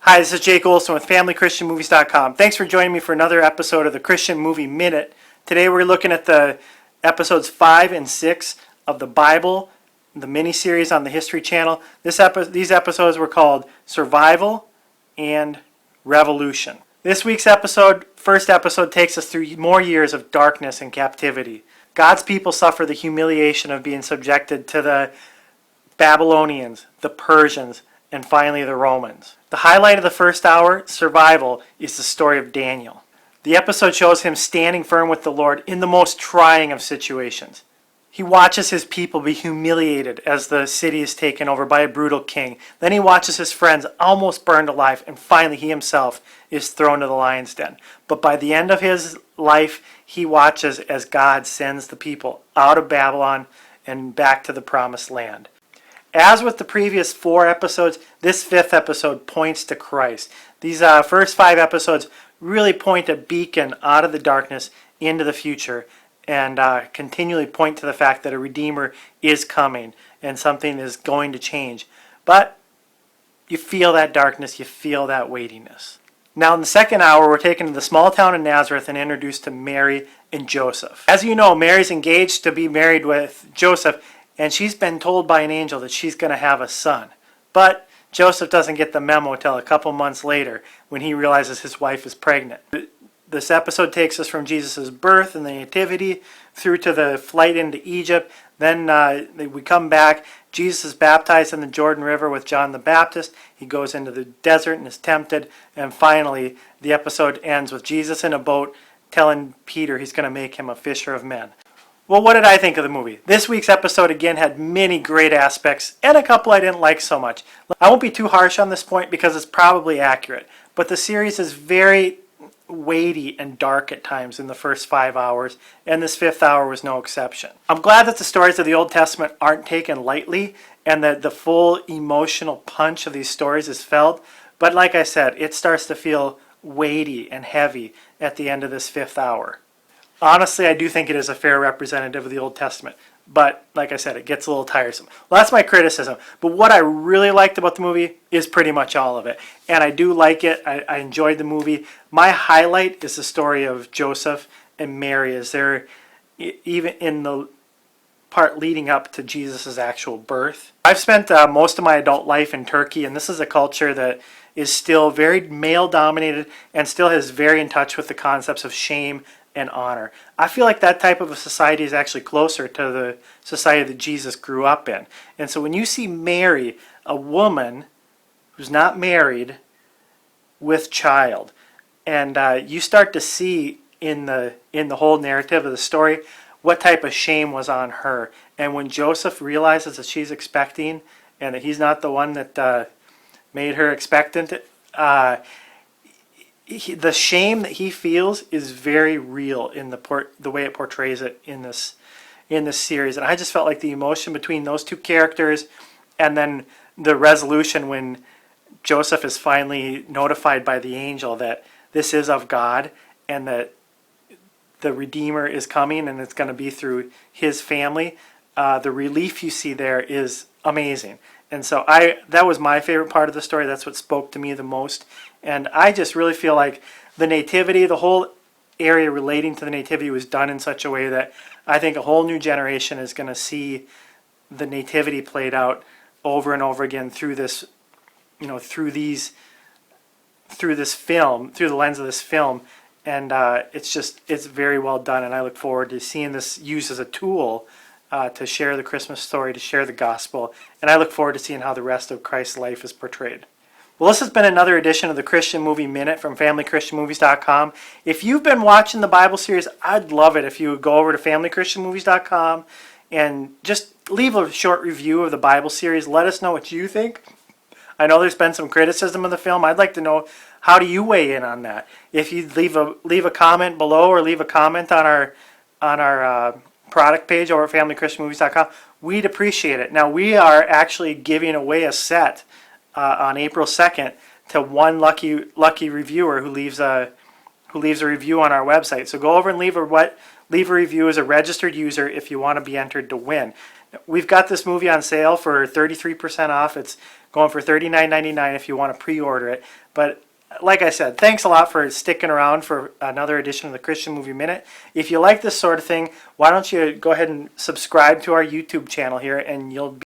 Hi, this is Jake Olson with FamilyChristianMovies.com. Thanks for joining me for another episode of the Christian Movie Minute. Today we're looking at the episodes 5 and 6 of the Bible, the miniseries on the History Channel. These episodes were called Survival and Revolution. This week's first episode, takes us through more years of darkness and captivity. God's people suffer the humiliation of being subjected to the Babylonians, the Persians, and finally the Romans. The highlight of the first hour, Survival, is the story of Daniel. The episode shows him standing firm with the Lord in the most trying of situations. He watches his people be humiliated as the city is taken over by a brutal king. Then he watches his friends almost burned alive, and finally he himself is thrown to the lion's den. But by the end of his life, he watches as God sends the people out of Babylon and back to the promised land. As with the previous 4 episodes, this 5th episode points to Christ. These first 5 episodes really point a beacon out of the darkness into the future and continually point to the fact that a Redeemer is coming and something is going to change. But you feel that darkness, you feel that weightiness. Now in the second hour, we're taken to the small town of Nazareth and introduced to Mary and Joseph. As you know, Mary's engaged to be married with Joseph, and she's been told by an angel that she's going to have a son. But Joseph doesn't get the memo until a couple months later when he realizes his wife is pregnant. This episode takes us from Jesus' birth and the Nativity through to the flight into Egypt. Then we come back. Jesus is baptized in the Jordan River with John the Baptist. He goes into the desert and is tempted. And finally, the episode ends with Jesus in a boat telling Peter he's going to make him a fisher of men. Well, what did I think of the movie? This week's episode again had many great aspects and a couple I didn't like so much. I won't be too harsh on this point because it's probably accurate, but the series is very weighty and dark at times in the first 5 hours, and this 5th hour was no exception. I'm glad that the stories of the Old Testament aren't taken lightly and that the full emotional punch of these stories is felt, but like I said, it starts to feel weighty and heavy at the end of this 5th hour. Honestly, I do think it is a fair representative of the Old Testament. But, like I said, it gets a little tiresome. Well, that's my criticism. But what I really liked about the movie is pretty much all of it. And I do like it. I enjoyed the movie. My highlight is the story of Joseph and Mary as they're even in the part leading up to Jesus' actual birth. I've spent most of my adult life in Turkey, and this is a culture that is still very male-dominated and still is very in touch with the concepts of shame and honor. I feel like that type of a society is actually closer to the society that Jesus grew up in. And so when you see Mary, a woman who's not married with child, and you start to see in the whole narrative of the story what type of shame was on her. And when Joseph realizes that she's expecting and that he's not the one that made her expectant, the shame that he feels is very real in the way it portrays it in this series. And I just felt like the emotion between those two characters and then the resolution when Joseph is finally notified by the angel that this is of God and that the Redeemer is coming and it's going to be through his family. The relief you see there is amazing. And so that was my favorite part of the story. That's what spoke to me the most. And I just really feel like the Nativity, the whole area relating to the Nativity was done in such a way that I think a whole new generation is going to see the Nativity played out over and over again through this, through this film, through the lens of this film. And it's very well done. And I look forward to seeing this used as a tool to share the Christmas story, to share the gospel. And I look forward to seeing how the rest of Christ's life is portrayed. Well, this has been another edition of the Christian Movie Minute from FamilyChristianMovies.com. If you've been watching the Bible series, I'd love it if you would go over to FamilyChristianMovies.com and just leave a short review of the Bible series. Let us know what you think. I know there's been some criticism of the film. I'd like to know, how do you weigh in on that? If you leave a comment below or leave a comment on our product page over at FamilyChristianMovies.com, we'd appreciate it. Now, we are actually giving away a set on April 2nd to one lucky reviewer who leaves a who leaves a review on our website. So go over and leave a review as a registered user if you want to be entered to win. We've got this movie on sale for 33% off. It's going for $39.99 if you want to pre-order it. But like I said, thanks a lot for sticking around for another edition of the Christian Movie Minute. If you like this sort of thing, why don't you go ahead and subscribe to our YouTube channel here, and you'll